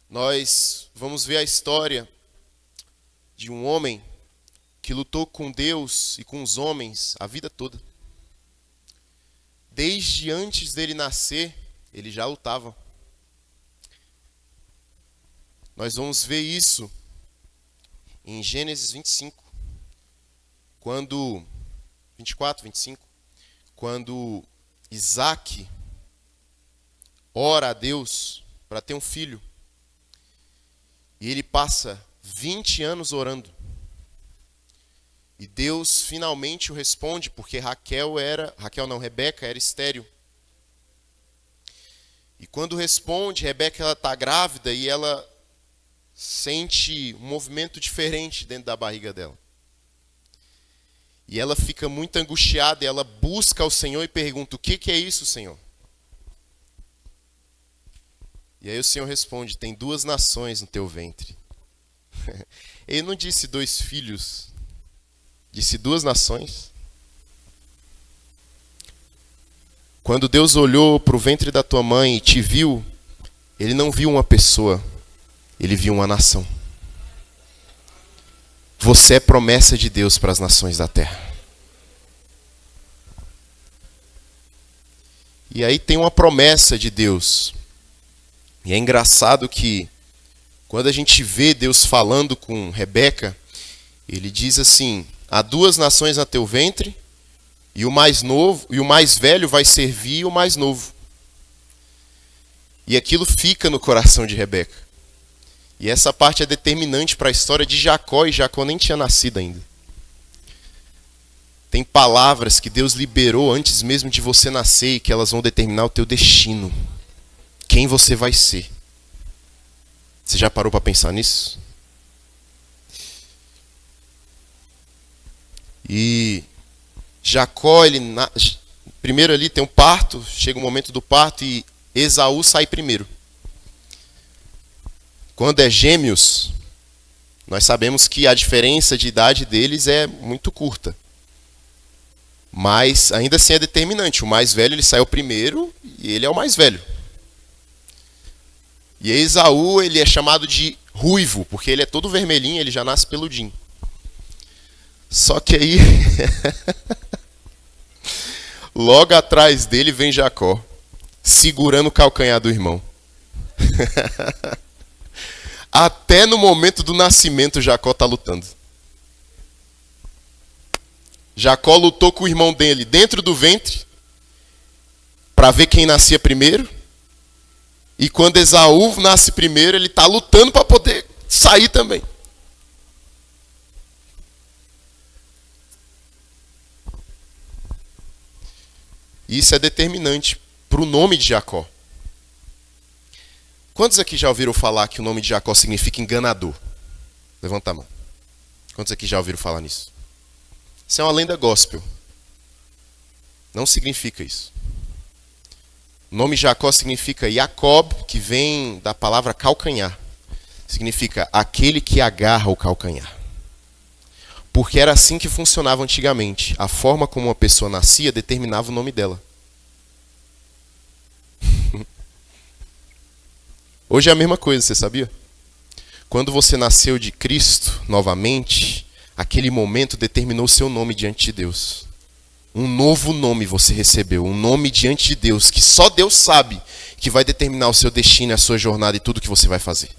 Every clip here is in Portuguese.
Nós vamos ver a história de um homem que lutou com Deus e com os homens a vida toda. Desde antes dele nascer, ele já lutava. Nós vamos ver isso em Gênesis 25, 24, 25, quando Isaac ora a Deus para ter um filho. E ele passa 20 anos orando. E Deus finalmente o responde, porque Rebeca era estéril. E quando responde, Rebeca ela está grávida e ela sente um movimento diferente dentro da barriga dela. E ela fica muito angustiada e ela busca ao Senhor e pergunta: o que é isso, Senhor? E aí o Senhor responde: tem 2 nações no teu ventre. Ele não disse 2 filhos, disse 2 nações. Quando Deus olhou para o ventre da tua mãe e te viu, Ele não viu uma pessoa, Ele viu uma nação. Você é promessa de Deus para as nações da terra. E aí tem uma promessa de Deus. E é engraçado que quando a gente vê Deus falando com Rebeca, ele diz assim: há 2 nações no teu ventre, e o mais velho vai servir o mais novo. E aquilo fica no coração de Rebeca. E essa parte é determinante para a história de Jacó, e Jacó nem tinha nascido ainda. Tem palavras que Deus liberou antes mesmo de você nascer e que elas vão determinar o teu destino. Quem você vai ser. Você já parou para pensar nisso? E Jacó, primeiro ali tem um parto, chega o momento do parto e Esaú sai primeiro. Quando é gêmeos, nós sabemos que a diferença de idade deles é muito curta. Mas ainda assim é determinante. O mais velho ele saiu primeiro e ele é o mais velho. E Esaú ele é chamado de ruivo, porque ele é todo vermelhinho, ele já nasce peludinho. Só que aí, logo atrás dele vem Jacó, segurando o calcanhar do irmão. Até no momento do nascimento, Jacó está lutando. Jacó lutou com o irmão dele dentro do ventre, para ver quem nascia primeiro. E quando Esaú nasce primeiro, ele está lutando para poder sair também. Isso é determinante para o nome de Jacó. Quantos aqui já ouviram falar que o nome de Jacó significa enganador? Levanta a mão. Quantos aqui já ouviram falar nisso? Isso é uma lenda gospel. Não significa isso. O nome Jacó significa Jacob, que vem da palavra calcanhar. Significa aquele que agarra o calcanhar. Porque era assim que funcionava antigamente. A forma como uma pessoa nascia determinava o nome dela. Hoje é a mesma coisa, você sabia? Quando você nasceu de Cristo novamente, aquele momento determinou o seu nome diante de Deus. Um novo nome você recebeu, um nome diante de Deus, que só Deus sabe que vai determinar o seu destino, a sua jornada e tudo que você vai fazer.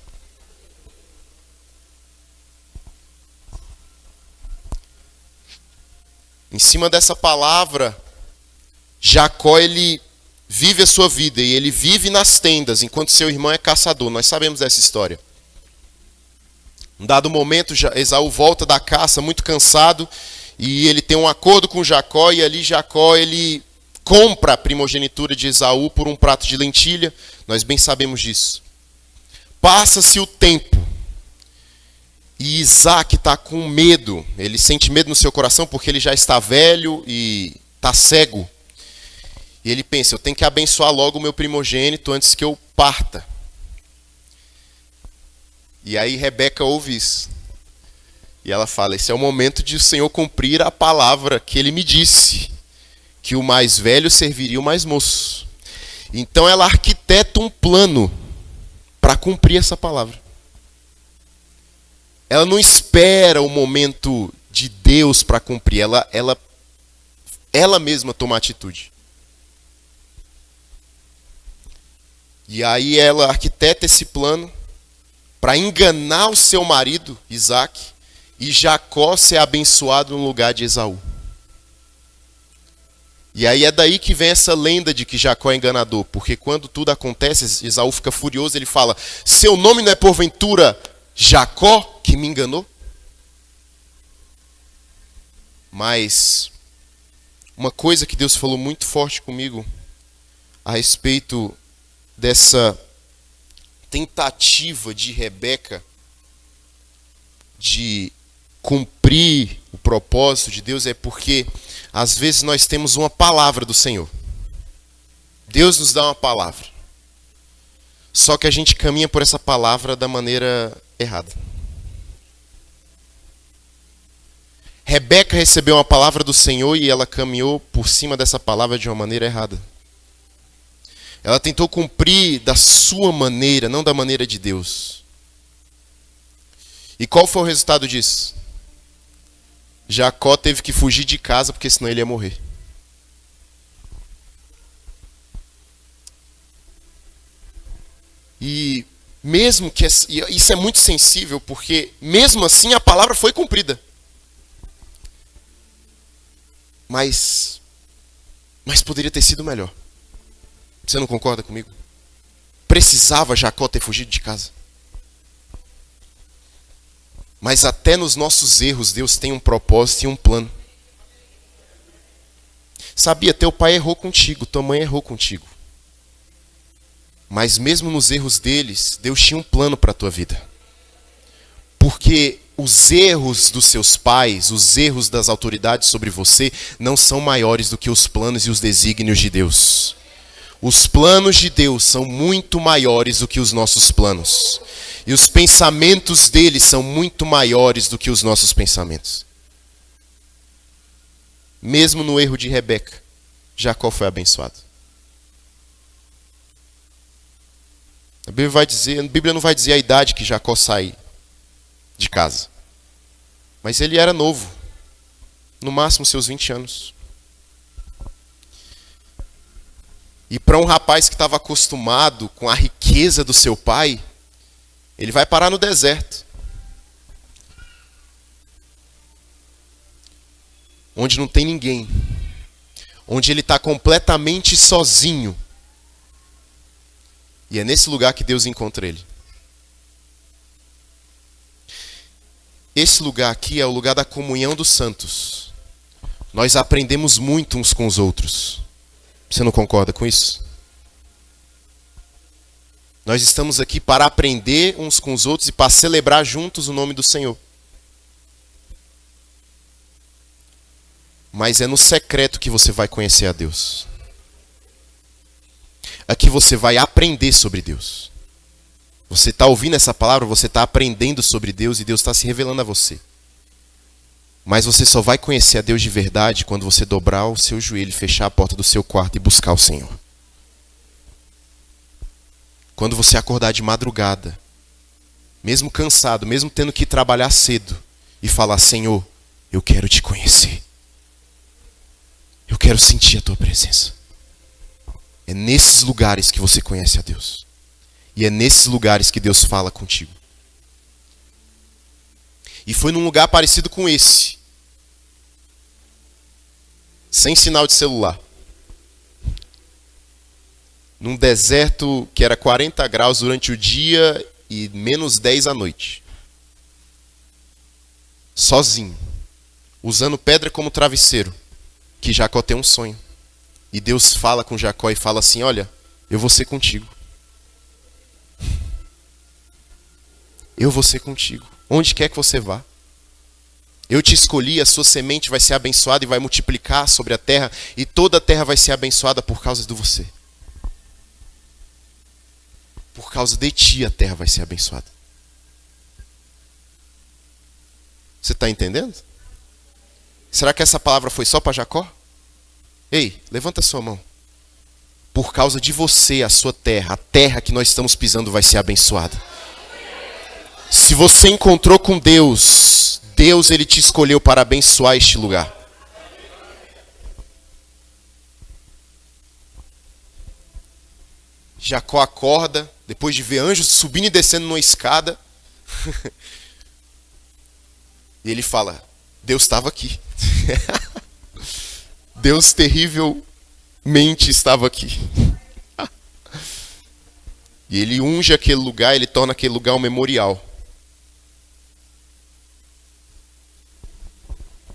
Em cima dessa palavra, Jacó ele vive a sua vida e ele vive nas tendas, enquanto seu irmão é caçador. Nós sabemos dessa história. Em dado momento, Esaú volta da caça muito cansado e ele tem um acordo com Jacó, e ali Jacó ele compra a primogenitura de Esaú por um prato de lentilha. Nós bem sabemos disso. Passa-se o tempo e Isaac está com medo. Ele sente medo no seu coração porque ele já está velho e está cego. E ele pensa: eu tenho que abençoar logo o meu primogênito antes que eu parta. E aí Rebeca ouve isso. E ela fala: esse é o momento de o Senhor cumprir a palavra que ele me disse, que o mais velho serviria o mais moço. Então ela arquiteta um plano para cumprir essa palavra. Ela não espera o momento de Deus para cumprir, ela mesma toma atitude. E aí ela arquiteta esse plano para enganar o seu marido, Isaac, e Jacó ser abençoado no lugar de Esaú. E aí é daí que vem essa lenda de que Jacó é enganador, porque quando tudo acontece, Esaú fica furioso, ele fala: seu nome não é porventura Jacó que me enganou? Mas uma coisa que Deus falou muito forte comigo a respeito dessa tentativa de Rebeca de cumprir o propósito de Deus é porque às vezes nós temos uma palavra do Senhor. Deus nos dá uma palavra. Só que a gente caminha por essa palavra da maneira errada. Rebeca recebeu uma palavra do Senhor e ela caminhou por cima dessa palavra de uma maneira errada. Ela tentou cumprir da sua maneira, não da maneira de Deus. E qual foi o resultado disso? Jacó teve que fugir de casa porque senão ele ia morrer. E mesmo que isso é muito sensível, porque mesmo assim a palavra foi cumprida. Mas poderia ter sido melhor. Você não concorda comigo? Precisava Jacó ter fugido de casa. Mas até nos nossos erros, Deus tem um propósito e um plano. Sabia, teu pai errou contigo, tua mãe errou contigo. Mas mesmo nos erros deles, Deus tinha um plano para a tua vida. Porque os erros dos seus pais, os erros das autoridades sobre você, não são maiores do que os planos e os desígnios de Deus. Os planos de Deus são muito maiores do que os nossos planos. E os pensamentos dele são muito maiores do que os nossos pensamentos. Mesmo no erro de Rebeca, Jacó foi abençoado. A Bíblia não vai dizer a idade que Jacó sai de casa. Mas ele era novo. No máximo seus 20 anos. E para um rapaz que estava acostumado com a riqueza do seu pai, ele vai parar no deserto. Onde não tem ninguém. Onde ele está completamente sozinho. E é nesse lugar que Deus encontra ele. Esse lugar aqui é o lugar da comunhão dos santos. Nós aprendemos muito uns com os outros. Você não concorda com isso? Nós estamos aqui para aprender uns com os outros e para celebrar juntos o nome do Senhor. Mas é no secreto que você vai conhecer a Deus. Aqui você vai aprender sobre Deus. Você está ouvindo essa palavra, você está aprendendo sobre Deus e Deus está se revelando a você. Mas você só vai conhecer a Deus de verdade quando você dobrar o seu joelho, fechar a porta do seu quarto e buscar o Senhor. Quando você acordar de madrugada, mesmo cansado, mesmo tendo que trabalhar cedo, e falar: Senhor, eu quero te conhecer. Eu quero sentir a tua presença. É nesses lugares que você conhece a Deus. E é nesses lugares que Deus fala contigo. E foi num lugar parecido com esse. Sem sinal de celular. Num deserto que era 40 graus durante o dia e menos 10 à noite. Sozinho. Usando pedra como travesseiro. Que Jacó tem um sonho. E Deus fala com Jacó e fala assim: olha, eu vou ser contigo. Eu vou ser contigo. Onde quer que você vá. Eu te escolhi, a sua semente vai ser abençoada e vai multiplicar sobre a terra. E toda a terra vai ser abençoada por causa de você. Por causa de ti a terra vai ser abençoada. Você está entendendo? Será que essa palavra foi só para Jacó? Ei, levanta a sua mão. por causa de você, a sua terra, a terra que nós estamos pisando vai ser abençoada. Se você encontrou com Deus, Deus ele te escolheu para abençoar este lugar. Jacó acorda, depois de ver anjos subindo e descendo numa escada. E ele fala, Deus estava aqui. Deus terrivelmente estava aqui. E ele unge aquele lugar, ele torna aquele lugar um memorial.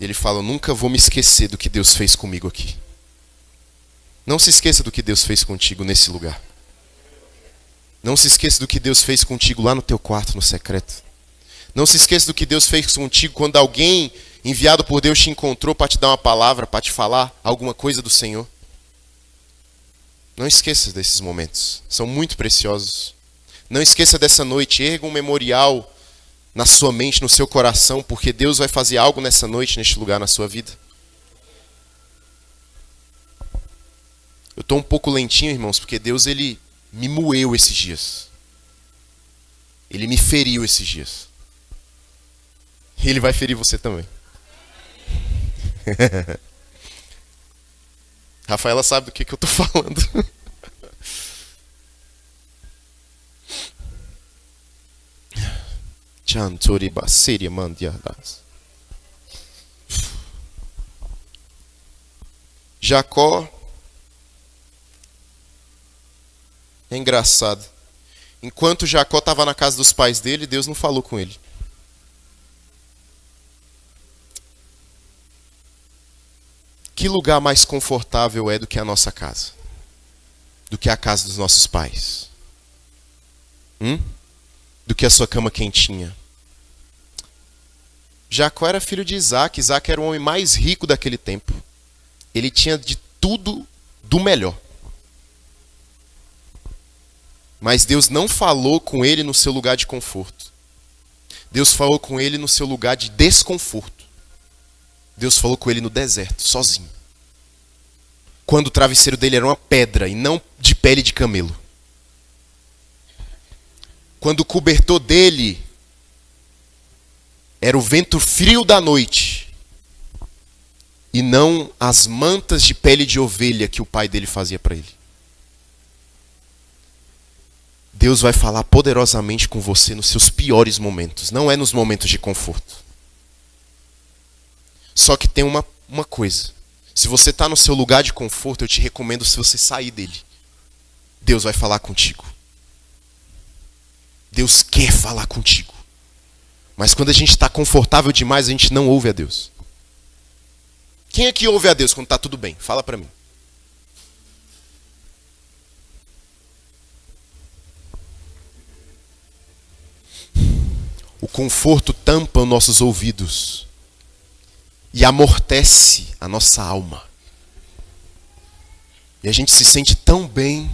Ele fala, eu nunca vou me esquecer do que Deus fez comigo aqui. Não se esqueça do que Deus fez contigo nesse lugar. Não se esqueça do que Deus fez contigo lá no teu quarto, no secreto. Não se esqueça do que Deus fez contigo quando alguém enviado por Deus te encontrou para te dar uma palavra, para te falar alguma coisa do Senhor. Não esqueça desses momentos. São muito preciosos. Não esqueça dessa noite. Erga um memorial na sua mente, no seu coração, porque Deus vai fazer algo nessa noite, neste lugar, na sua vida. Eu estou um pouco lentinho, irmãos, porque Deus, ele me moeu esses dias. Ele me feriu esses dias. E ele vai ferir você também. Rafaela sabe do que eu estou falando. Jacó é engraçado. Enquanto Jacó estava na casa dos pais dele, Deus não falou com ele. Que lugar mais confortável é do que a nossa casa? Do que a casa dos nossos pais? Do que a sua cama quentinha? Jacó era filho de Isaac. Isaac era o homem mais rico daquele tempo. Ele tinha de tudo do melhor. Mas Deus não falou com ele no seu lugar de conforto. Deus falou com ele no seu lugar de desconforto. Deus falou com ele no deserto, sozinho. Quando o travesseiro dele era uma pedra e não de pele de camelo. Quando o cobertor dele era o vento frio da noite e não as mantas de pele de ovelha que o pai dele fazia para ele. Deus vai falar poderosamente com você nos seus piores momentos, não é nos momentos de conforto. Só que tem uma coisa. Se você está no seu lugar de conforto, eu te recomendo se você sair dele. Deus vai falar contigo. Deus quer falar contigo. Mas quando a gente está confortável demais, a gente não ouve a Deus. Quem aqui ouve a Deus quando está tudo bem? Fala para mim. O conforto tampa os nossos ouvidos e amortece a nossa alma. E a gente se sente tão bem.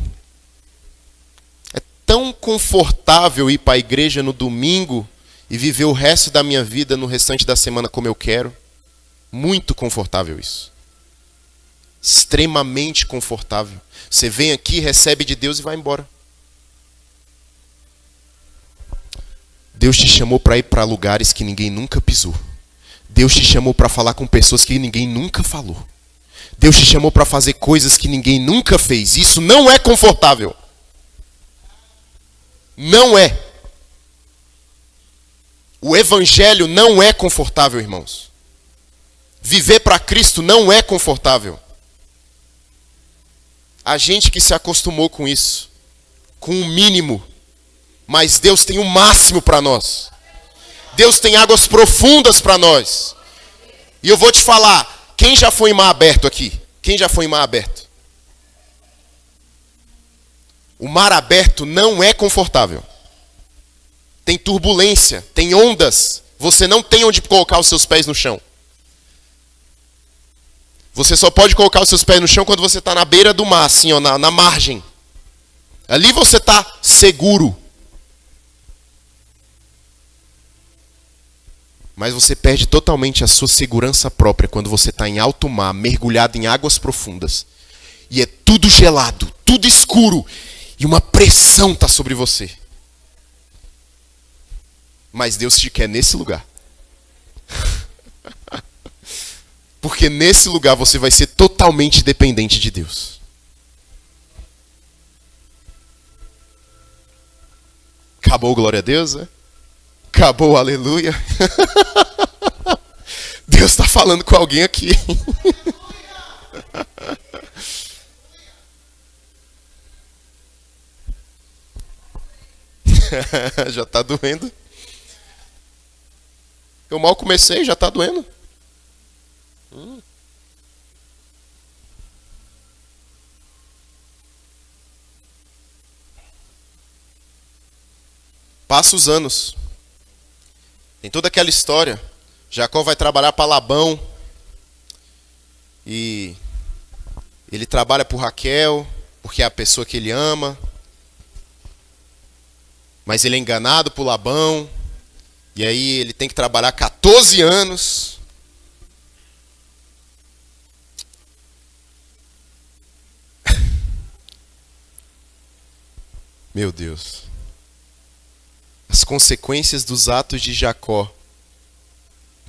É tão confortável ir para a igreja no domingo e viver o resto da minha vida no restante da semana como eu quero. Muito confortável isso. Extremamente confortável. Você vem aqui, recebe de Deus e vai embora. Deus te chamou para ir para lugares que ninguém nunca pisou. Deus te chamou para falar com pessoas que ninguém nunca falou. Deus te chamou para fazer coisas que ninguém nunca fez. Isso não é confortável. Não é. O evangelho não é confortável, irmãos. Viver para Cristo não é confortável. A gente que se acostumou com isso, com o mínimo, mas Deus tem o máximo para nós. Deus tem águas profundas para nós. E eu vou te falar, quem já foi em mar aberto aqui? Quem já foi em mar aberto? O mar aberto não é confortável. Tem turbulência, tem ondas. Você não tem onde colocar os seus pés no chão. Você só pode colocar os seus pés no chão quando você está na beira do mar, assim, ó, na margem. Ali você está seguro. Mas você perde totalmente a sua segurança própria quando você está em alto mar, mergulhado em águas profundas. E é tudo gelado, tudo escuro e uma pressão está sobre você. Mas Deus te quer nesse lugar. Porque nesse lugar você vai ser totalmente dependente de Deus. Acabou, glória a Deus, né? Acabou, aleluia. Deus está falando com alguém aqui. Já está doendo. Eu mal comecei, já está doendo. Passa os anos. Tem toda aquela história. Jacó vai trabalhar para Labão. E ele trabalha por Raquel, porque é a pessoa que ele ama. Mas ele é enganado por Labão. E aí ele tem que trabalhar 14 anos. Meu Deus. As consequências dos atos de Jacó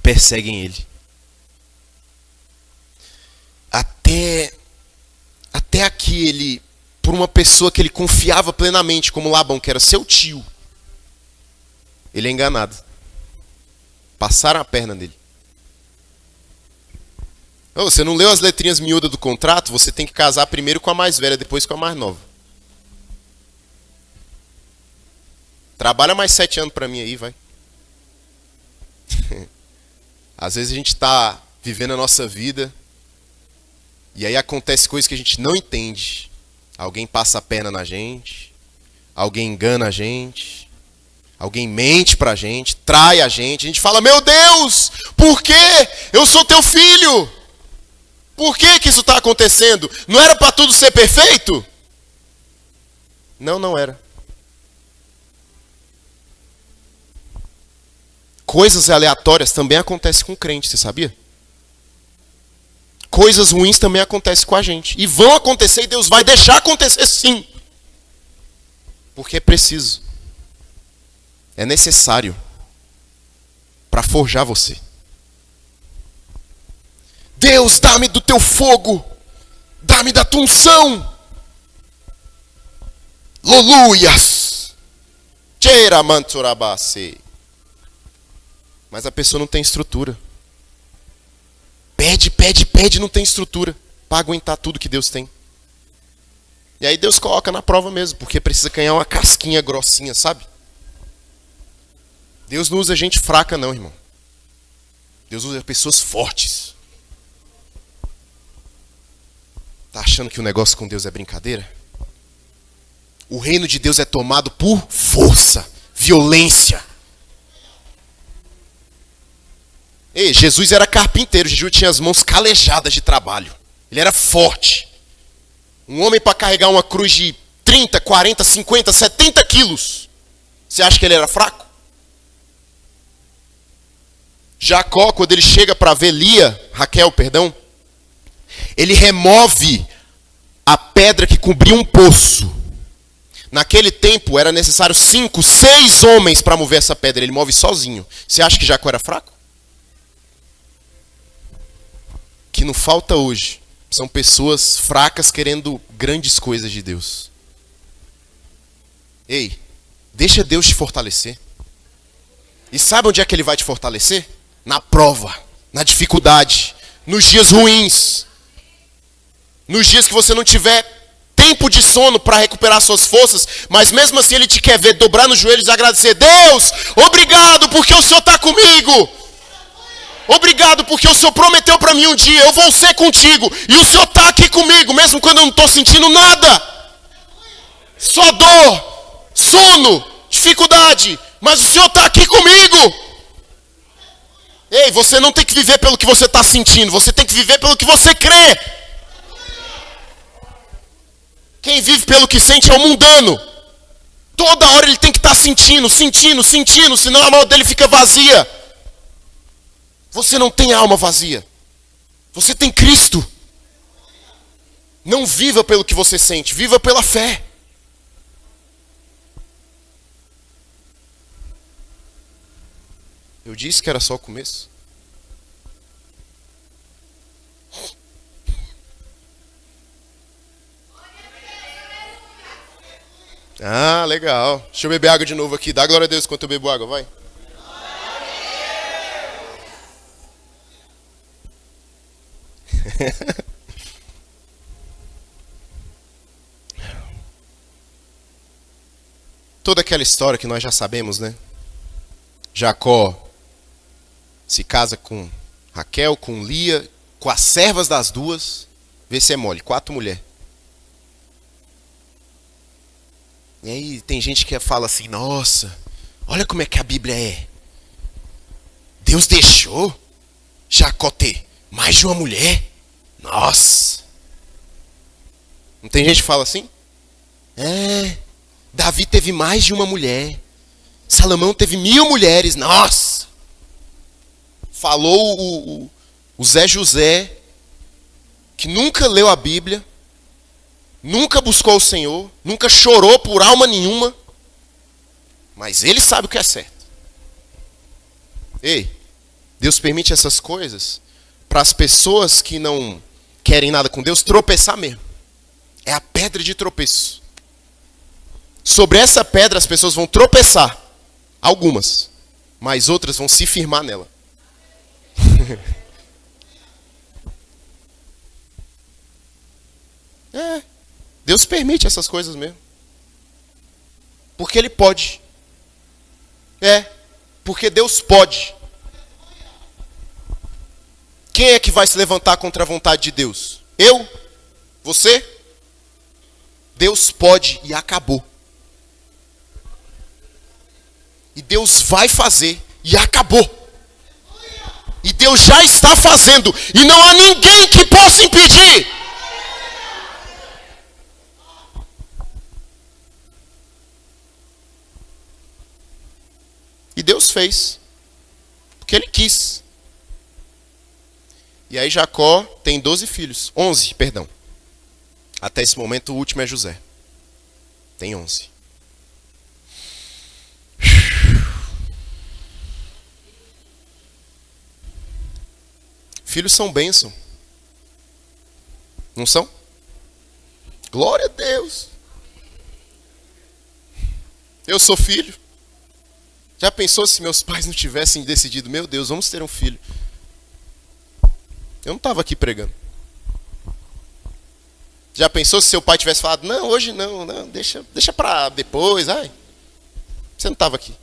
perseguem ele. Até aqui ele, por uma pessoa que ele confiava plenamente, como Labão, que era seu tio, ele é enganado. Passaram a perna nele. Você não leu as letrinhas miúdas do contrato? Você tem que casar primeiro com a mais velha, depois com a mais nova. Trabalha mais 7 anos para mim aí, vai. Às vezes a gente está vivendo a nossa vida e aí acontece coisas que a gente não entende. Alguém passa a perna na gente, alguém engana a gente, alguém mente pra gente, trai a gente fala, meu Deus, por que eu sou teu filho? Por que isso está acontecendo? Não era para tudo ser perfeito? Não, não era. Coisas aleatórias também acontecem com crente, você sabia? Coisas ruins também acontecem com a gente. E vão acontecer e Deus vai deixar acontecer sim. Porque é preciso. É necessário. Para forjar você. Deus, dá-me do teu fogo. Dá-me da tua unção. Loluias. Cheira manturabase. Mas a pessoa não tem estrutura. Pede, não tem estrutura para aguentar tudo que Deus tem. E aí Deus coloca na prova mesmo, porque precisa ganhar uma casquinha grossinha, sabe? Deus não usa gente fraca não, irmão. Deus usa pessoas fortes. Tá achando que o negócio com Deus é brincadeira? O reino de Deus é tomado por força, violência. Ei, Jesus era carpinteiro, Jesus tinha as mãos calejadas de trabalho. Ele era forte. Um homem para carregar uma cruz de 30, 40, 50, 70 quilos. Você acha que ele era fraco? Jacó, quando ele chega para ver Raquel, ele remove a pedra que cobria um poço. Naquele tempo era necessário 5, 6 homens para mover essa pedra. Ele move sozinho. Você acha que Jacó era fraco? Que não falta hoje são pessoas fracas querendo grandes coisas de Deus. Ei, deixa Deus te fortalecer. E sabe onde é que Ele vai te fortalecer? Na prova, na dificuldade, nos dias ruins. Nos dias que você não tiver tempo de sono para recuperar suas forças, mas mesmo assim Ele te quer ver dobrar nos joelhos e agradecer. Deus, obrigado porque o Senhor está comigo. Obrigado porque o Senhor prometeu para mim um dia, eu vou ser contigo. E o Senhor está aqui comigo, mesmo quando eu não estou sentindo nada. Só dor, sono, dificuldade. Mas o Senhor está aqui comigo. Ei, você não tem que viver pelo que você está sentindo. Você tem que viver pelo que você crê. Quem vive pelo que sente é o mundano. Toda hora ele tem que estar sentindo, senão a alma dele fica vazia. Você não tem alma vazia. Você tem Cristo. Não viva pelo que você sente, viva pela fé. Eu disse que era só o começo. Ah, legal. Deixa eu beber água de novo aqui. Dá glória a Deus enquanto eu bebo água, vai. Toda aquela história que nós já sabemos, né? Jacó se casa com Raquel, com Lia, com as servas das duas. Vê se é mole, 4 mulheres. E aí tem gente que fala assim, nossa, olha como é que a Bíblia é. Deus deixou Jacó ter mais de uma mulher? Nossa. Não tem gente que fala assim? Davi teve mais de uma mulher. Salomão teve 1000 mulheres. Nossa. Falou o Zé José, que nunca leu a Bíblia, nunca buscou o Senhor, nunca chorou por alma nenhuma, mas ele sabe o que é certo. Ei, Deus permite essas coisas para as pessoas que não querem nada com Deus tropeçar mesmo. É a pedra de tropeço. Sobre essa pedra as pessoas vão tropeçar, algumas, mas outras vão se firmar nela. Deus permite essas coisas mesmo. Porque Ele pode. Porque Deus pode. Quem é que vai se levantar contra a vontade de Deus? Eu? Você? Deus pode e acabou. E Deus vai fazer e acabou. E Deus já está fazendo. E não há ninguém que possa impedir. E Deus fez. Porque Ele quis. E aí Jacó tem 12 filhos. 11, perdão. Até esse momento o último é José. Tem 11. Filhos são bênção. Não são? Glória a Deus. Eu sou filho. Já pensou se meus pais não tivessem decidido, meu Deus, vamos ter um filho? Eu não estava aqui pregando. Já pensou se seu pai tivesse falado, não, hoje não, deixa para depois, ai. Você não estava aqui.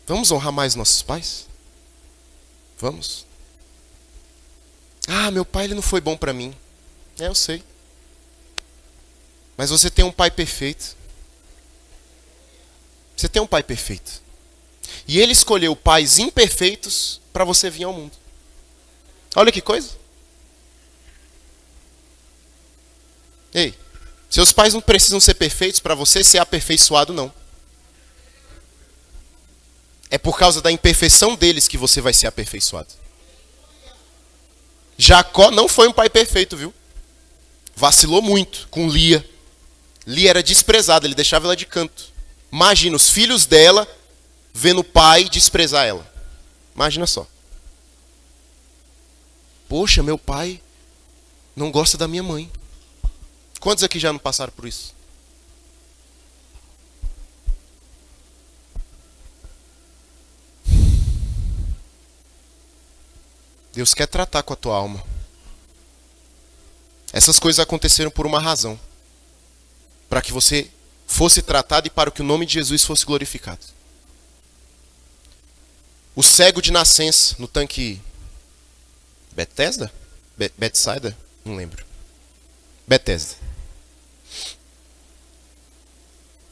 Vamos honrar mais nossos pais? Vamos. Ah, meu pai ele não foi bom para mim. Eu sei. Mas você tem um pai perfeito. Você tem um pai perfeito. E ele escolheu pais imperfeitos para você vir ao mundo. Olha que coisa. Ei, seus pais não precisam ser perfeitos para você ser aperfeiçoado, não. É por causa da imperfeição deles que você vai ser aperfeiçoado. Jacó não foi um pai perfeito, viu? Vacilou muito com Lia. Lia era desprezada, ele deixava ela de canto. Imagina os filhos dela vendo o pai desprezar ela. Imagina só. Poxa, meu pai não gosta da minha mãe. Quantos aqui já não passaram por isso? Deus quer tratar com a tua alma. Essas coisas aconteceram por uma razão. Para que você fosse tratado e para que o nome de Jesus fosse glorificado. O cego de nascença no tanque Bethesda? Betsaida? Não lembro. Bethesda.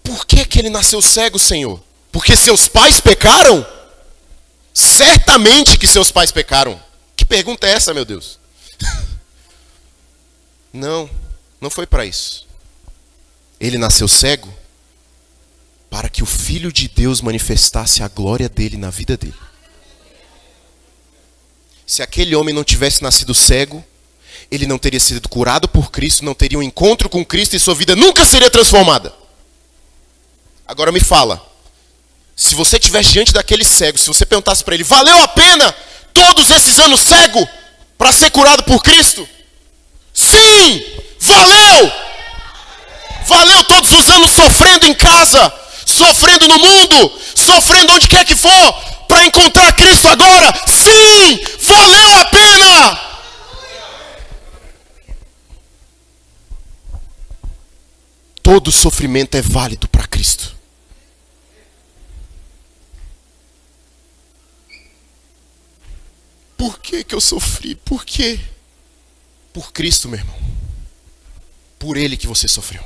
Por que ele nasceu cego, Senhor? Porque seus pais pecaram? Certamente que seus pais pecaram. Que pergunta é essa, meu Deus? Não foi para isso. Ele nasceu cego para que o Filho de Deus manifestasse a glória dele na vida dele. Se aquele homem não tivesse nascido cego, ele não teria sido curado por Cristo, não teria um encontro com Cristo e sua vida nunca seria transformada. Agora me fala, se você estivesse diante daquele cego, se você perguntasse para ele, valeu a pena todos esses anos cego para ser curado por Cristo? Sim, valeu! Valeu todos os anos sofrendo em casa, sofrendo no mundo, sofrendo onde quer que for, para encontrar Cristo agora? Sim, valeu a pena! Todo sofrimento é válido para Cristo. Por que eu sofri? Por quê? Por Cristo, meu irmão. Por Ele que você sofreu.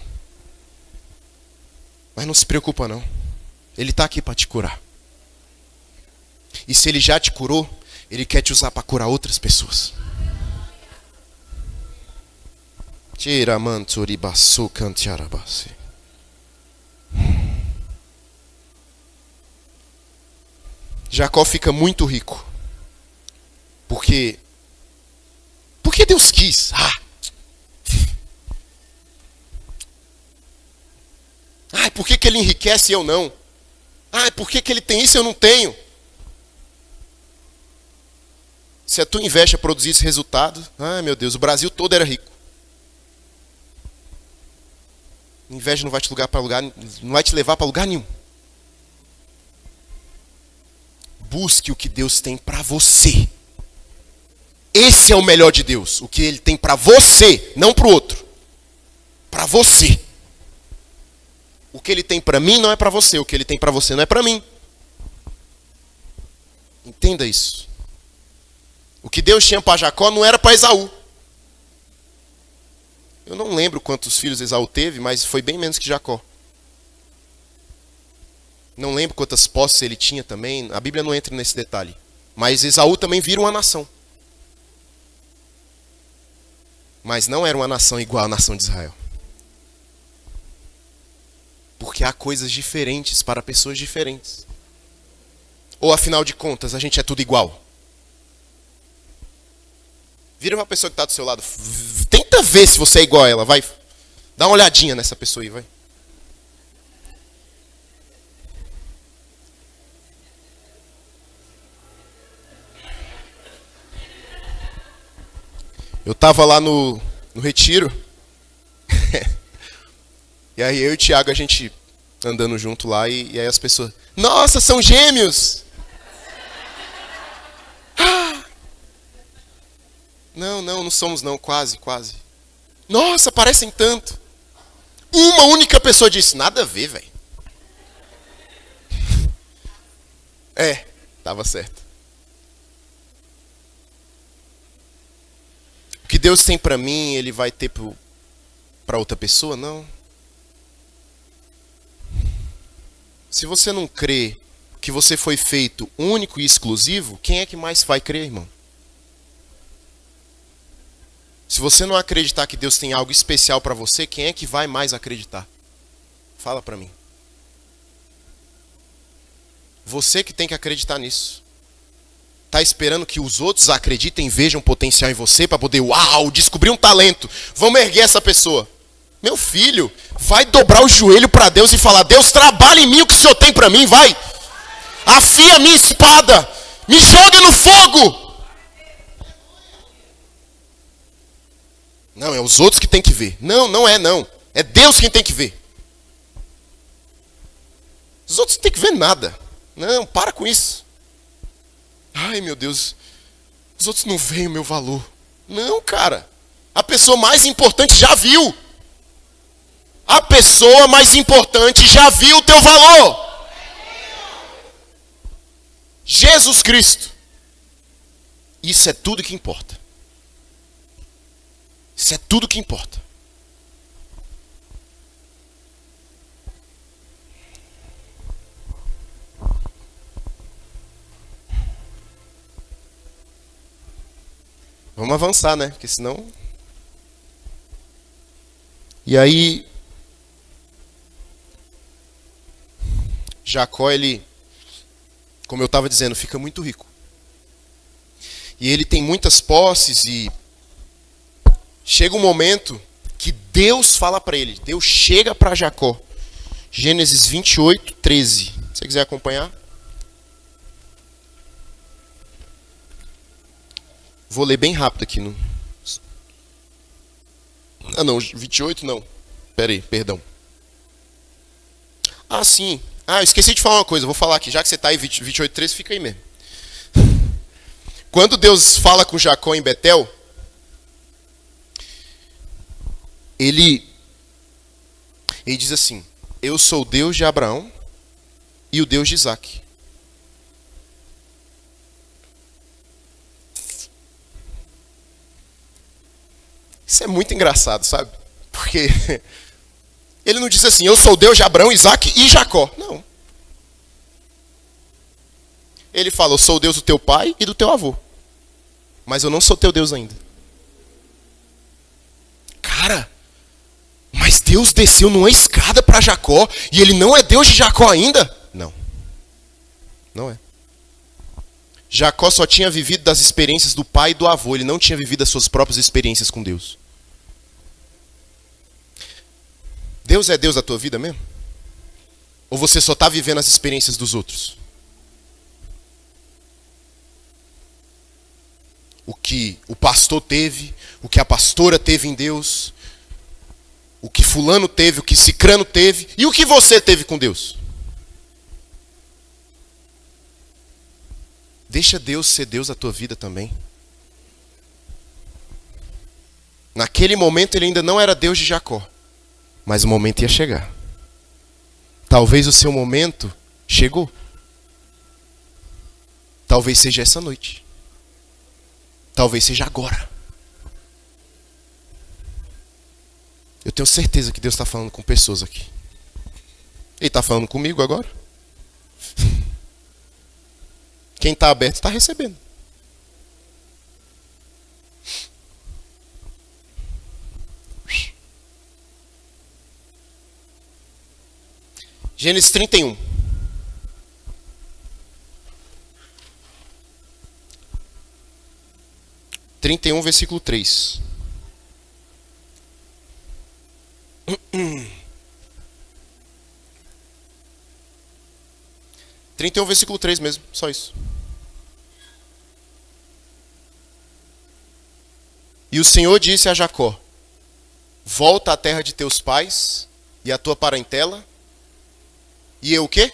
Mas não se preocupa não. Ele está aqui para te curar. E se Ele já te curou, Ele quer te usar para curar outras pessoas. Jacó fica muito rico. Porque Deus quis. Por que ele enriquece e eu não? Por que ele tem isso e eu não tenho? Se a tua inveja produzisse resultado, meu Deus, o Brasil todo era rico. Inveja não vai te não vai te levar para lugar nenhum. Busque o que Deus tem para você. Esse é o melhor de Deus, o que Ele tem para você, não para o outro. Para você. O que Ele tem para mim não é para você, o que Ele tem para você não é para mim. Entenda isso. O que Deus tinha para Jacó não era para Esaú. Eu não lembro quantos filhos Esaú teve, mas foi bem menos que Jacó. Não lembro quantas posses ele tinha também, a Bíblia não entra nesse detalhe. Mas Esaú também vira uma nação. Mas não era uma nação igual à nação de Israel. Porque há coisas diferentes para pessoas diferentes. Ou afinal de contas, a gente é tudo igual? Vira uma pessoa que está do seu lado. Tenta ver se você é igual a ela. Vai. Dá uma olhadinha nessa pessoa aí, vai. Eu estava lá no retiro. E aí eu e o Thiago, a gente andando junto lá. E aí as pessoas... Nossa, são gêmeos! Não somos não, quase. Nossa, parecem tanto. Uma única pessoa disse, nada a ver, velho. Tava certo. O que Deus tem pra mim, Ele vai ter pra outra pessoa? Não. Se você não crê que você foi feito único e exclusivo, quem é que mais vai crer, irmão? Se você não acreditar que Deus tem algo especial para você, quem é que vai mais acreditar? Fala para mim. Você que tem que acreditar nisso. Tá esperando que os outros acreditem, vejam potencial em você para poder, descobrir um talento. Vamos erguer essa pessoa. Meu filho, vai dobrar o joelho para Deus e falar, Deus, trabalha em mim o que o Senhor tem para mim, vai. Afia a minha espada, me jogue no fogo. Não, é os outros que tem que ver. Não é. É Deus quem tem que ver. Os outros não tem que ver nada. Não, para com isso. Ai, meu Deus. Os outros não veem o meu valor. Não, cara. A pessoa mais importante já viu. A pessoa mais importante já viu o teu valor. Jesus Cristo. Isso é tudo que importa. Isso é tudo que importa. Vamos avançar, né? Porque senão... E aí... Jacó, ele... Como eu estava dizendo, fica muito rico. E ele tem muitas posses e Chega um momento que Deus fala para ele. Deus chega para Jacó. Gênesis 28, 13. Se você quiser acompanhar. Vou ler bem rápido aqui. Ah, não. 28 não. Pera aí, perdão. Ah, sim. Ah, eu esqueci de falar uma coisa. Vou falar aqui. Já que você está aí, 28, 13, fica aí mesmo. Quando Deus fala com Jacó em Betel, ele diz assim: eu sou o Deus de Abraão e o Deus de Isaac. Isso é muito engraçado, sabe? Porque ele não disse assim: eu sou o Deus de Abraão, Isaac e Jacó. Não. Ele fala: eu sou o Deus do teu pai e do teu avô. Mas eu não sou teu Deus ainda. Cara, mas Deus desceu numa escada para Jacó e ele não é Deus de Jacó ainda? Não. Não é. Jacó só tinha vivido das experiências do pai e do avô. Ele não tinha vivido as suas próprias experiências com Deus. Deus é Deus da tua vida mesmo? Ou você só está vivendo as experiências dos outros? O que o pastor teve, o que a pastora teve em Deus, o que fulano teve, o que cicrano teve, e o que você teve com Deus? Deixa Deus ser Deus da tua vida também. Naquele momento ele ainda não era Deus de Jacó, mas o momento ia chegar. Talvez o seu momento chegou. Talvez seja essa noite. Talvez seja agora. Eu tenho certeza que Deus está falando com pessoas aqui. Ele está falando comigo agora. Quem está aberto está recebendo. Gênesis 31. Versículo 3. Versículo 3 mesmo, só isso. E o Senhor disse a Jacó: volta à terra de teus pais e à tua parentela, e eu o quê?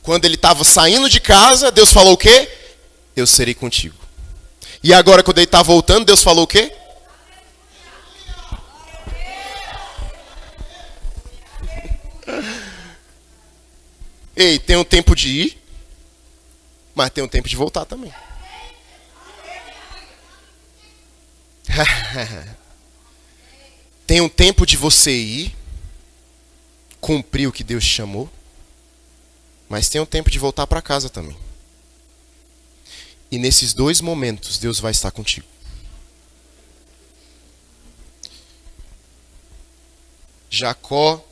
Quando ele estava saindo de casa, Deus falou o quê? Eu serei contigo. E agora quando ele está voltando, Deus falou o quê? Ei, tem um tempo de ir, mas tem um tempo de voltar também. Tem um tempo de você ir, cumprir o que Deus te chamou, mas tem um tempo de voltar para casa também. E nesses dois momentos, Deus vai estar contigo. Jacó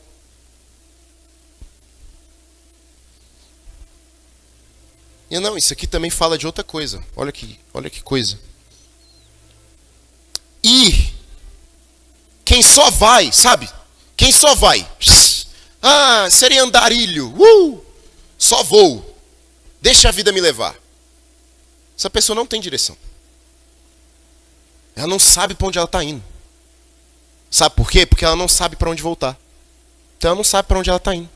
e não, isso aqui também fala de outra coisa. Olha que coisa. E quem só vai, sabe? Quem só vai? Ah, seria andarilho. Só vou. Deixa a vida me levar. Essa pessoa não tem direção. Ela não sabe para onde ela está indo. Sabe por quê? Porque ela não sabe para onde voltar. Então ela não sabe para onde ela está indo.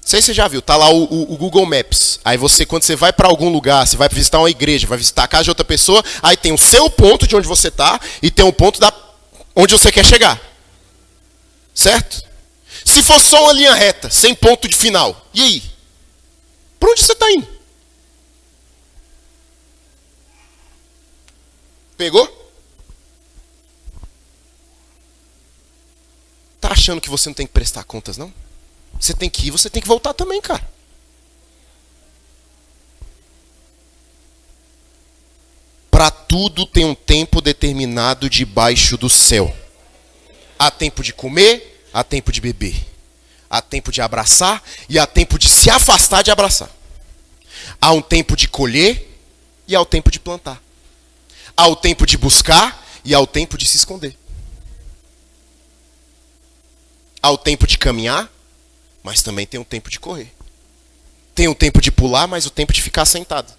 Não sei se você já viu, tá lá o Google Maps. Aí você, quando você vai para algum lugar, você vai visitar uma igreja, vai visitar a casa de outra pessoa, aí tem o seu ponto de onde você está e tem o ponto onde você quer chegar. Certo? Se for só uma linha reta, sem ponto de final, e aí? Para onde você está indo? Pegou? Tá achando que você não tem que prestar contas, não? Você tem que ir, você tem que voltar também, cara. Para tudo tem um tempo determinado debaixo do céu. Há tempo de comer, há tempo de beber. Há tempo de abraçar e há tempo de se afastar de abraçar. Há um tempo de colher e há o tempo de plantar. Há o tempo de buscar e há o tempo de se esconder. Há o tempo de caminhar, mas também tem o tempo de correr. Tem o tempo de pular, mas o tempo de ficar sentado.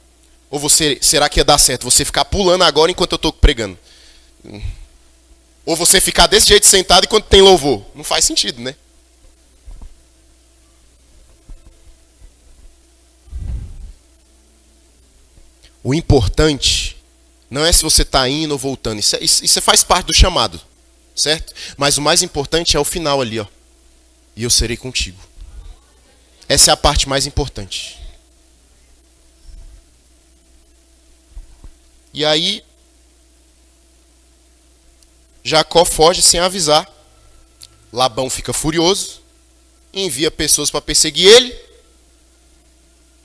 Ou você, será que ia dar certo você ficar pulando agora enquanto eu estou pregando? Ou você ficar desse jeito sentado enquanto tem louvor? Não faz sentido, né? O importante não é se você está indo ou voltando. Isso faz parte do chamado, certo? Mas o mais importante é o final ali, ó. E eu serei contigo. Essa é a parte mais importante. E aí, Jacó foge sem avisar. Labão fica furioso, envia pessoas para perseguir ele.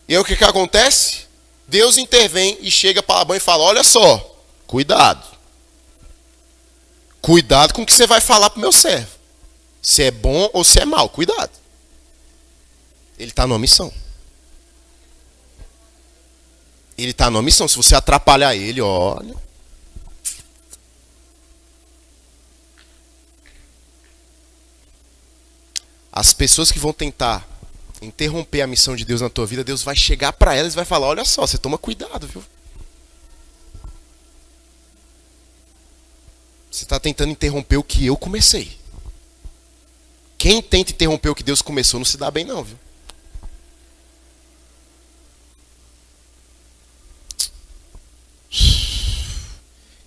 E aí o que acontece? Deus intervém e chega para Labão e fala: olha só, cuidado. Cuidado com o que você vai falar para o meu servo. Se é bom ou se é mal, cuidado. Ele está numa missão. Ele está numa missão. Se você atrapalhar ele, olha. As pessoas que vão tentar interromper a missão de Deus na tua vida, Deus vai chegar para elas e vai falar: olha só, você toma cuidado, viu? Você está tentando interromper o que eu comecei. Quem tenta interromper o que Deus começou não se dá bem não, viu?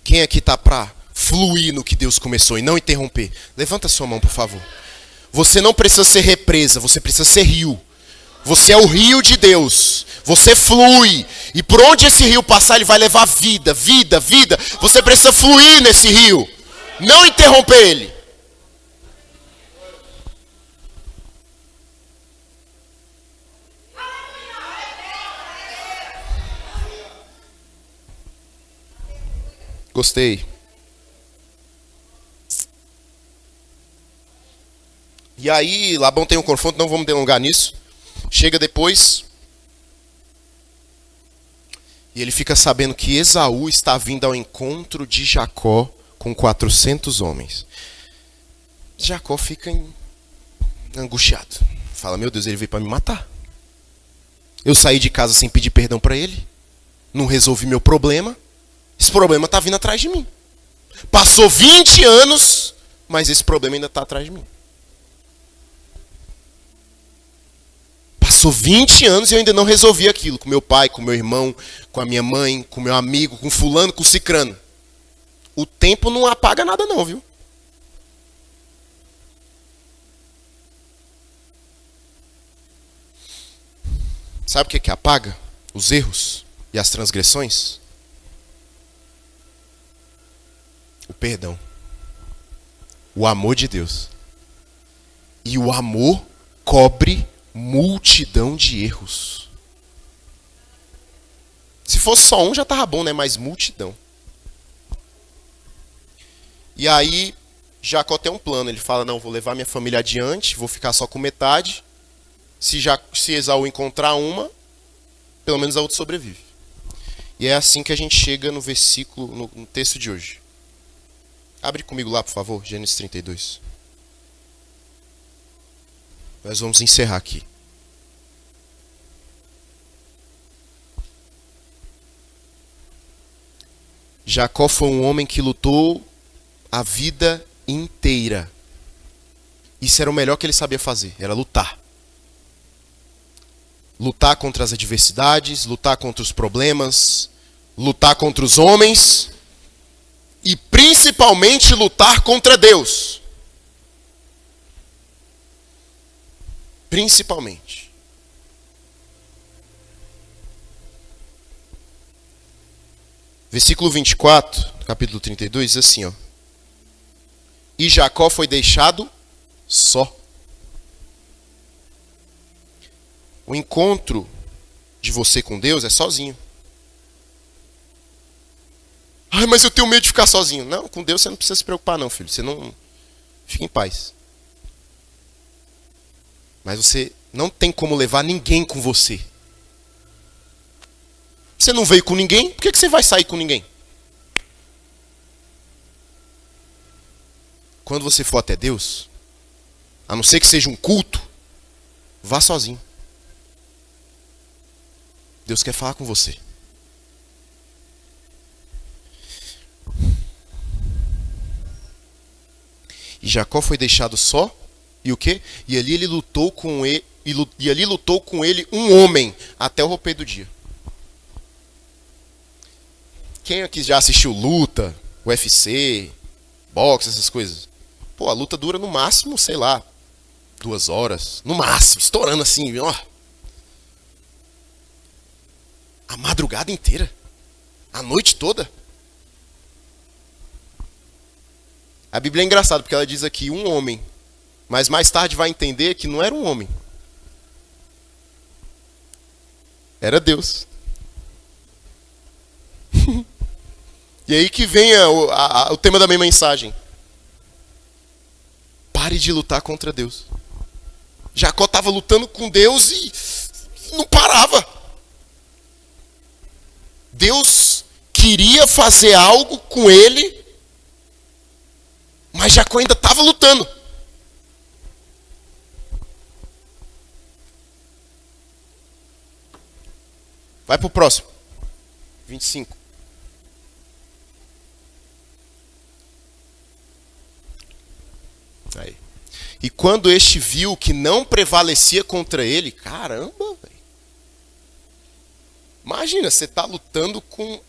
Quem aqui está para fluir no que Deus começou e não interromper? Levanta sua mão, por favor. Você não precisa ser represa, você precisa ser rio. Você é o rio de Deus. Você flui. E por onde esse rio passar, ele vai levar vida, vida, vida. Você precisa fluir nesse rio. Não interromper ele. Gostei. E aí, Labão tem um confronto, não vamos delongar nisso. Chega depois. E ele fica sabendo que Esaú está vindo ao encontro de Jacó com 400 homens. Jacó fica angustiado. Fala: meu Deus, ele veio para me matar. Eu saí de casa sem pedir perdão para ele. Não resolvi meu problema. Esse problema está vindo atrás de mim. Passou 20 anos, mas esse problema ainda está atrás de mim. Passou 20 anos e eu ainda não resolvi aquilo. Com meu pai, com meu irmão, com a minha mãe, com meu amigo, com fulano, com cicrano. O tempo não apaga nada não, viu? Sabe o que apaga? Os erros e as transgressões? O perdão. O amor de Deus. E o amor cobre multidão de erros. Se fosse só um já estava bom, né? Mas multidão. E aí Jacó tem um plano. Ele fala: não, vou levar minha família adiante, vou ficar só com metade. Se Esaú encontrar uma, pelo menos a outra sobrevive. E é assim que a gente chega no versículo, no texto de hoje. Abre comigo lá, por favor, Gênesis 32. Nós vamos encerrar aqui. Jacó foi um homem que lutou a vida inteira. Isso era o melhor que ele sabia fazer, era lutar. Lutar contra as adversidades, lutar contra os problemas, lutar contra os homens e principalmente lutar contra Deus. Principalmente. Versículo 24, capítulo 32, diz assim, ó. E Jacó foi deixado só. O encontro de você com Deus é sozinho. Ai, mas eu tenho medo de ficar sozinho. Não, com Deus você não precisa se preocupar não, filho. Você não... Fica em paz. Mas você não tem como levar ninguém com você. Você não veio com ninguém, por que você vai sair com ninguém? Quando você for até Deus, a não ser que seja um culto, vá sozinho. Deus quer falar com você. E Jacó foi deixado só, e o quê? E ali ele lutou com ele, e ali lutou com ele um homem até o romper do dia. Quem aqui já assistiu luta, UFC, boxe, essas coisas? Pô, a luta dura no máximo, sei lá, 2 horas. No máximo, estourando assim, ó. A madrugada inteira. A noite toda. A Bíblia é engraçada, porque ela diz aqui um homem. Mas mais tarde vai entender que não era um homem. Era Deus. E aí que vem o tema da minha mensagem. Pare de lutar contra Deus. Jacó estava lutando com Deus e não parava. Deus queria fazer algo com ele, mas Jacó ainda estava lutando. Vai para o próximo. 25. Aí. E quando este viu que não prevalecia contra ele, caramba, velho. Imagina, você tá lutando com...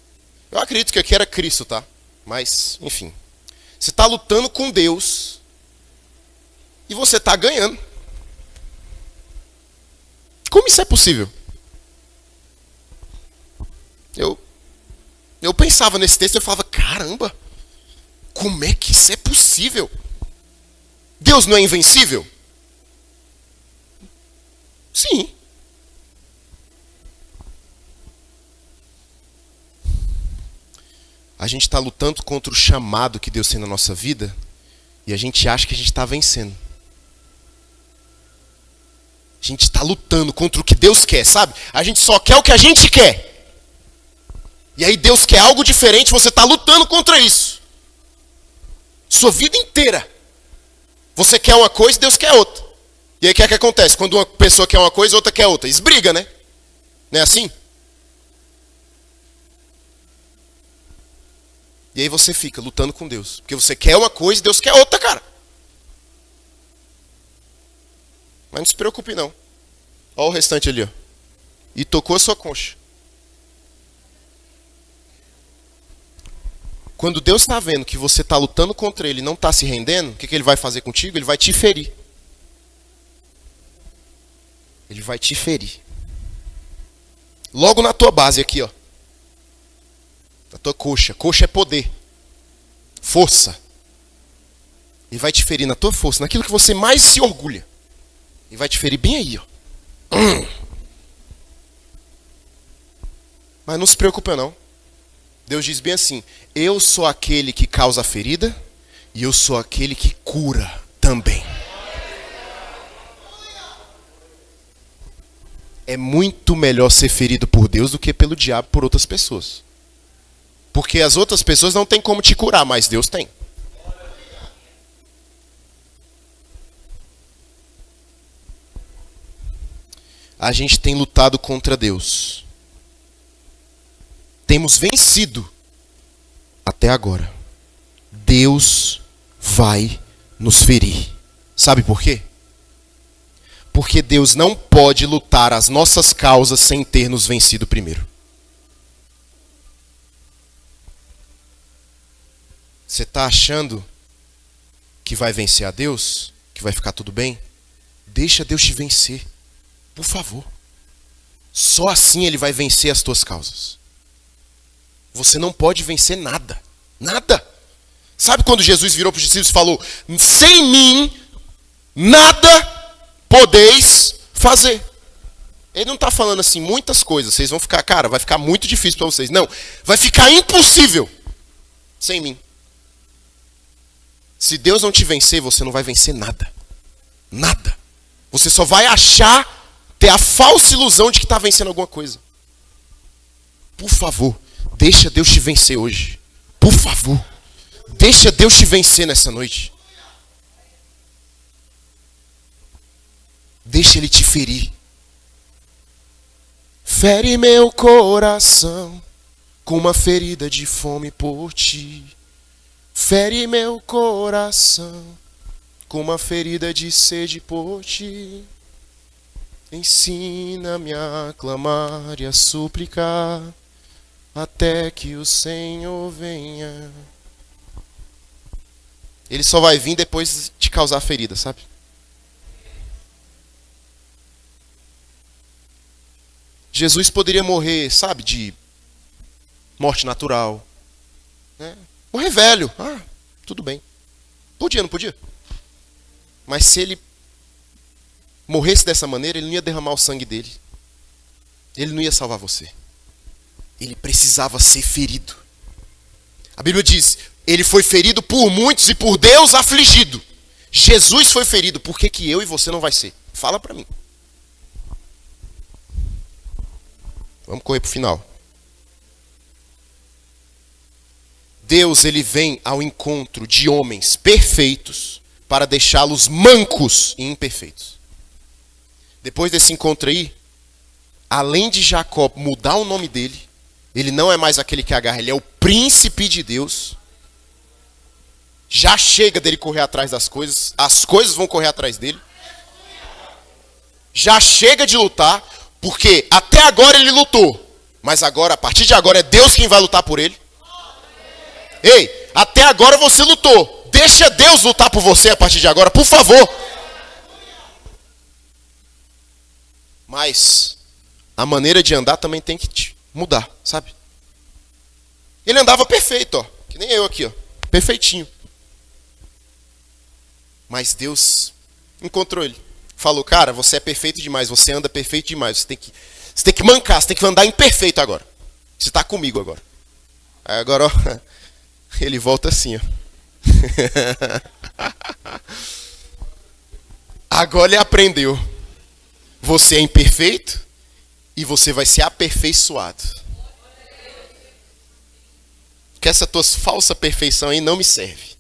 Eu acredito que aqui era Cristo, tá? Mas, enfim. Você tá lutando com Deus e você tá ganhando. Como isso é possível? Eu pensava nesse texto e eu falava, caramba, como é que isso é possível? Deus não é invencível? Sim. A gente está lutando contra o chamado que Deus tem na nossa vida e a gente acha que a gente está vencendo. A gente está lutando contra o que Deus quer, sabe? A gente só quer o que a gente quer. E aí Deus quer algo diferente, você está lutando contra isso. Sua vida inteira. Você quer uma coisa e Deus quer outra. E aí o que é que acontece? Quando uma pessoa quer uma coisa e outra quer outra. Eles brigam, né? Não é assim? E aí você fica lutando com Deus. Porque você quer uma coisa e Deus quer outra, cara. Mas não se preocupe não. Olha o restante ali, ó. E tocou a sua concha. Quando Deus está vendo que você está lutando contra Ele e não está se rendendo, o que Ele vai fazer contigo? Ele vai te ferir. Ele vai te ferir. Logo na tua base aqui, ó. Na tua coxa. Coxa é poder. Força. Ele vai te ferir na tua força, naquilo que você mais se orgulha. E vai te ferir bem aí, ó. Mas não se preocupa não. Deus diz bem assim, eu sou aquele que causa a ferida e eu sou aquele que cura também. É muito melhor ser ferido por Deus do que pelo diabo por outras pessoas. Porque as outras pessoas não têm como te curar, mas Deus tem. A gente tem lutado contra Deus. Temos vencido até agora. Deus vai nos ferir. Sabe por quê? Porque Deus não pode lutar as nossas causas sem ter nos vencido primeiro. Você está achando que vai vencer a Deus? Que vai ficar tudo bem? Deixa Deus te vencer. Por favor. Só assim Ele vai vencer as tuas causas. Você não pode vencer nada. Nada. Sabe quando Jesus virou para os discípulos e falou, sem mim, nada podeis fazer. Ele não está falando assim, muitas coisas. Vocês vão ficar, cara, vai ficar muito difícil para vocês. Não, vai ficar impossível sem mim. Se Deus não te vencer, você não vai vencer nada. Nada. Você só vai achar, ter a falsa ilusão de que está vencendo alguma coisa. por favor, deixa Deus te vencer hoje. Por favor, deixa Deus te vencer nessa noite. Deixa Ele te ferir. Fere meu coração com uma ferida de fome por ti. Fere meu coração com uma ferida de sede por ti. Ensina-me a clamar e a suplicar até que o Senhor venha. Ele só vai vir depois de causar ferida, sabe? Jesus poderia morrer, sabe, de morte natural, né? Morrer velho, tudo bem. Podia, não podia? Mas se ele morresse dessa maneira, ele não ia derramar o sangue dele. Ele não ia salvar você. Ele precisava ser ferido. A Bíblia diz, ele foi ferido por muitos e por Deus afligido. Jesus foi ferido, por que eu e você não vai ser? Fala pra mim. Vamos correr pro final. Deus, ele vem ao encontro de homens perfeitos para deixá-los mancos e imperfeitos. Depois desse encontro aí, além de Jacó mudar o nome dele, ele não é mais aquele que agarra, ele é o príncipe de Deus. Já chega dele correr atrás das coisas, as coisas vão correr atrás dele. Já chega de lutar, porque até agora ele lutou, mas agora, a partir de agora, é Deus quem vai lutar por ele. Ei, até agora você lutou, deixa Deus lutar por você a partir de agora, por favor. Mas a maneira de andar também tem que mudar, sabe? Ele andava perfeito, ó, que nem eu aqui, ó, perfeitinho. Mas Deus encontrou ele. Falou, cara, você é perfeito demais, você anda perfeito demais, você tem que mancar, você tem que andar imperfeito agora. Você está comigo agora. Aí agora, ó, ele volta assim, ó. Agora ele aprendeu. Você é imperfeito e você vai ser aperfeiçoado. Que essa tua falsa perfeição aí não me serve.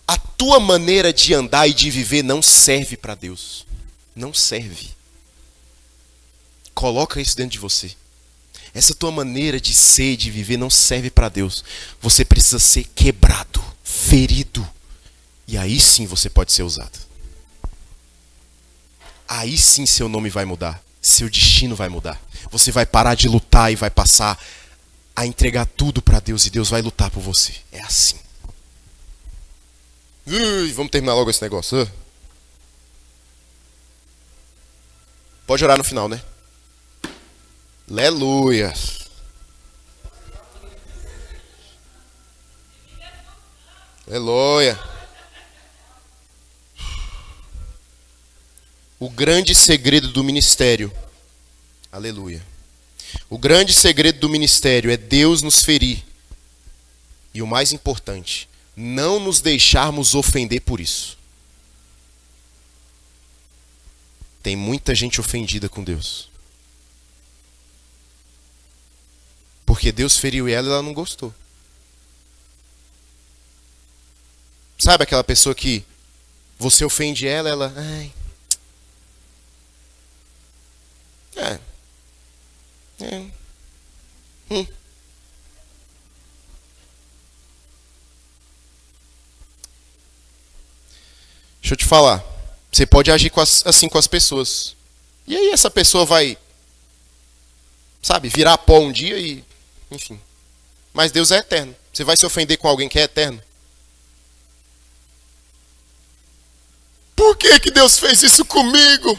A tua maneira de andar e de viver não serve para Deus. Não serve. Coloca isso dentro de você. Essa tua maneira de ser e de viver não serve para Deus. Você precisa ser quebrado, ferido. E aí sim você pode ser usado. Aí sim seu nome vai mudar. Seu destino vai mudar. Você vai parar de lutar e vai passar a entregar tudo para Deus. E Deus vai lutar por você. É assim. Vamos terminar logo esse negócio. Pode orar no final, né? Aleluia. Aleluia. O grande segredo do ministério. Aleluia. O grande segredo do ministério é Deus nos ferir. E o mais importante, não nos deixarmos ofender por isso. Tem muita gente ofendida com Deus. Porque Deus feriu ela e ela não gostou. Sabe aquela pessoa que você ofende ela, ela... Ai. Deixa eu te falar. Você pode agir assim com as pessoas. E aí essa pessoa vai, sabe, virar pó um dia e... Enfim. Mas Deus é eterno. Você vai se ofender com alguém que é eterno? Por que que Deus fez isso comigo?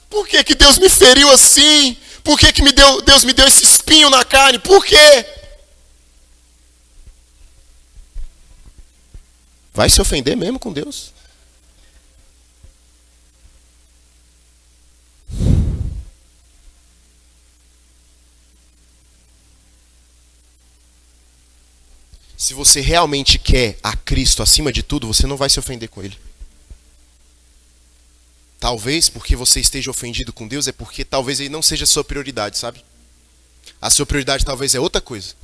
Por que que Deus me feriu assim? Por que que Deus me deu esse espinho na carne? Por quê? Vai se ofender mesmo com Deus? Se você realmente quer a Cristo acima de tudo, você não vai se ofender com Ele. Talvez porque você esteja ofendido com Deus, é porque talvez Ele não seja a sua prioridade, sabe? A sua prioridade talvez é outra coisa.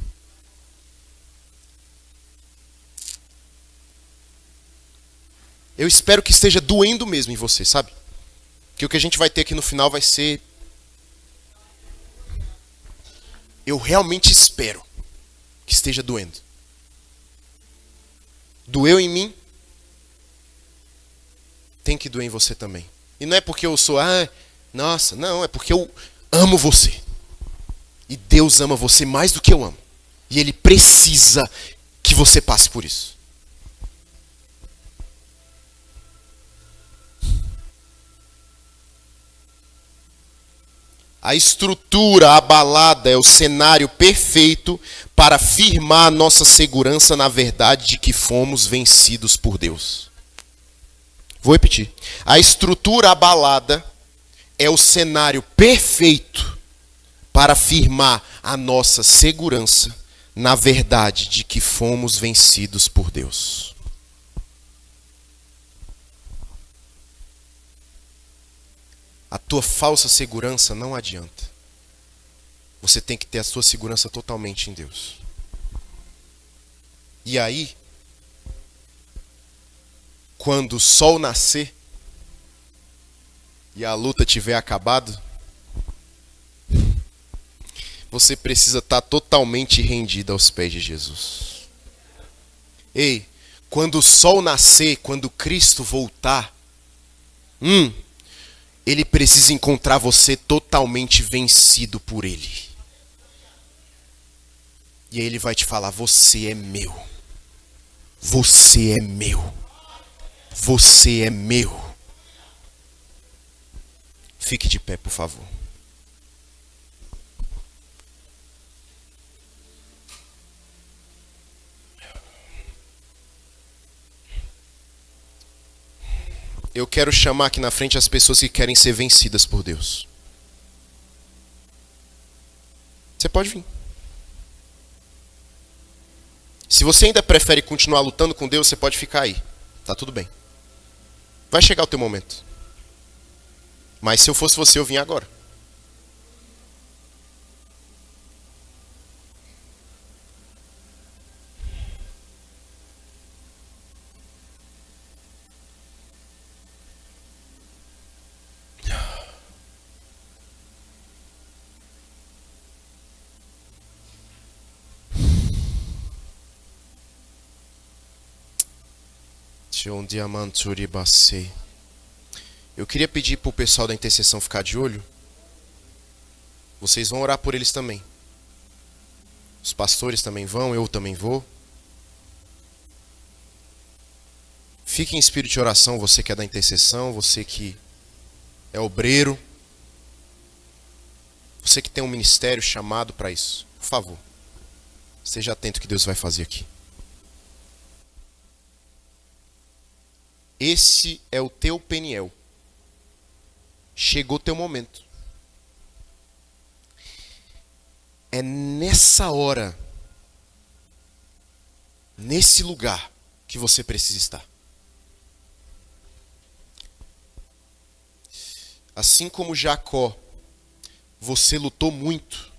Eu espero que esteja doendo mesmo em você, sabe? Que o que a gente vai ter aqui no final vai ser... Eu realmente espero que esteja doendo. Doeu em mim, tem que doer em você também. E não é porque eu sou, nossa, não, é porque eu amo você. E Deus ama você mais do que eu amo. E Ele precisa que você passe por isso. A estrutura abalada é o cenário perfeito para firmar nossa segurança na verdade de que fomos vencidos por Deus. Vou repetir. A estrutura abalada é o cenário perfeito para firmar a nossa segurança na verdade de que fomos vencidos por Deus. A tua falsa segurança não adianta. Você tem que ter a sua segurança totalmente em Deus. E aí, quando o sol nascer e a luta tiver acabado, você precisa estar totalmente rendido aos pés de Jesus. Ei, quando o sol nascer, quando Cristo voltar, Ele precisa encontrar você totalmente vencido por Ele. E aí Ele vai te falar, você é meu. Você é meu. Você é meu. Fique de pé, por favor. Eu quero chamar aqui na frente as pessoas que querem ser vencidas por Deus. Você pode vir. Se você ainda prefere continuar lutando com Deus, você pode ficar aí. Tá tudo bem. Vai chegar o teu momento. Mas se eu fosse você, eu vim agora. Eu queria pedir para o pessoal da intercessão ficar de olho. Vocês vão orar por eles também. Os pastores também vão, eu também vou. Fique em espírito de oração, você que é da intercessão, você que é obreiro, você que tem um ministério chamado para isso. Por favor, esteja atento ao que Deus vai fazer aqui. Esse é o teu Peniel. Chegou o teu momento. É nessa hora, nesse lugar, que você precisa estar. Assim como Jacó, você lutou muito.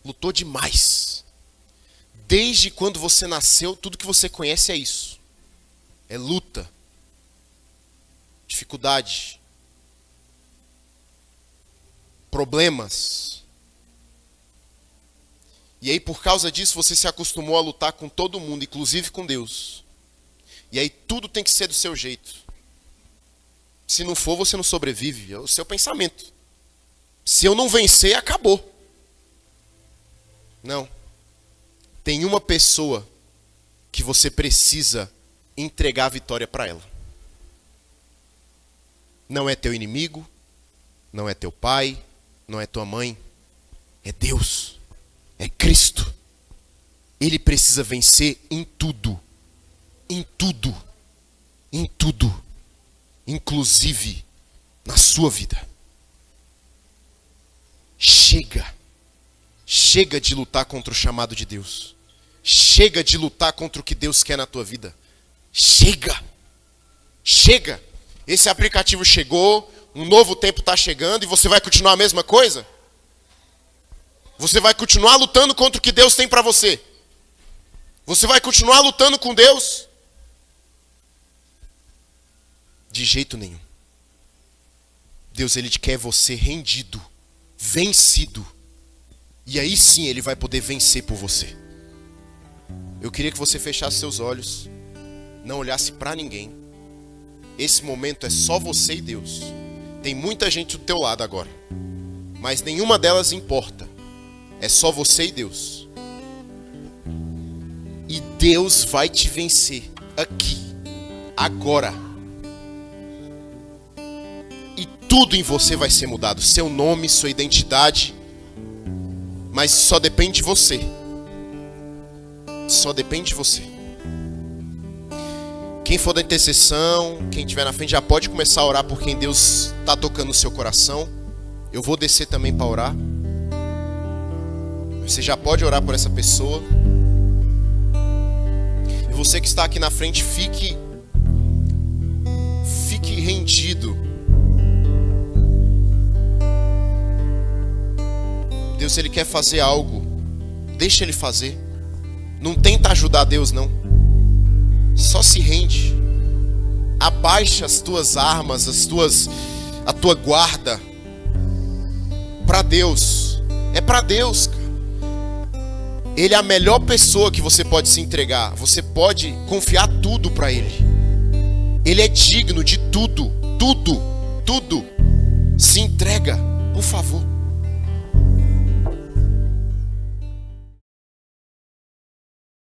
Lutou demais. Desde quando você nasceu, tudo que você conhece é isso. É luta. Dificuldade, problemas. E aí por causa disso você se acostumou a lutar com todo mundo, inclusive com Deus. E aí tudo tem que ser do seu jeito. Se não for, você não sobrevive, é o seu pensamento. Se eu não vencer, acabou. Não. Tem uma pessoa que você precisa entregar a vitória para ela. Não é teu inimigo, não é teu pai, não é tua mãe, é Deus, é Cristo. Ele precisa vencer em tudo, em tudo, em tudo, inclusive na sua vida. Chega de lutar contra o chamado de Deus. Chega de lutar contra o que Deus quer na tua vida. Chega. Esse aplicativo chegou, um novo tempo está chegando e você vai continuar a mesma coisa? Você vai continuar lutando contra o que Deus tem para você? Você vai continuar lutando com Deus? De jeito nenhum. Deus, Ele quer você rendido, vencido. E aí sim Ele vai poder vencer por você. Eu queria que você fechasse seus olhos, não olhasse para ninguém. Esse momento é só você e Deus. Tem muita gente do teu lado agora, mas nenhuma delas importa. É só você e Deus. E Deus vai te vencer aqui, agora. E tudo em você vai ser mudado. Seu nome, sua identidade. Mas só depende de você. Só depende de você. Quem for da intercessão, quem estiver na frente já pode começar a orar por quem Deus está tocando no seu coração. Eu vou descer também para orar. Você já pode orar por essa pessoa. E você que está aqui na frente, fique rendido. Deus, Ele quer fazer algo. Deixa Ele fazer. Não tenta ajudar Deus, não. Só se rende. Abaixa as tuas armas, a tua guarda. Para Deus. É para Deus, cara. Ele é a melhor pessoa que você pode se entregar. Você pode confiar tudo para Ele. Ele é digno de tudo. Tudo. Tudo. Se entrega, por favor.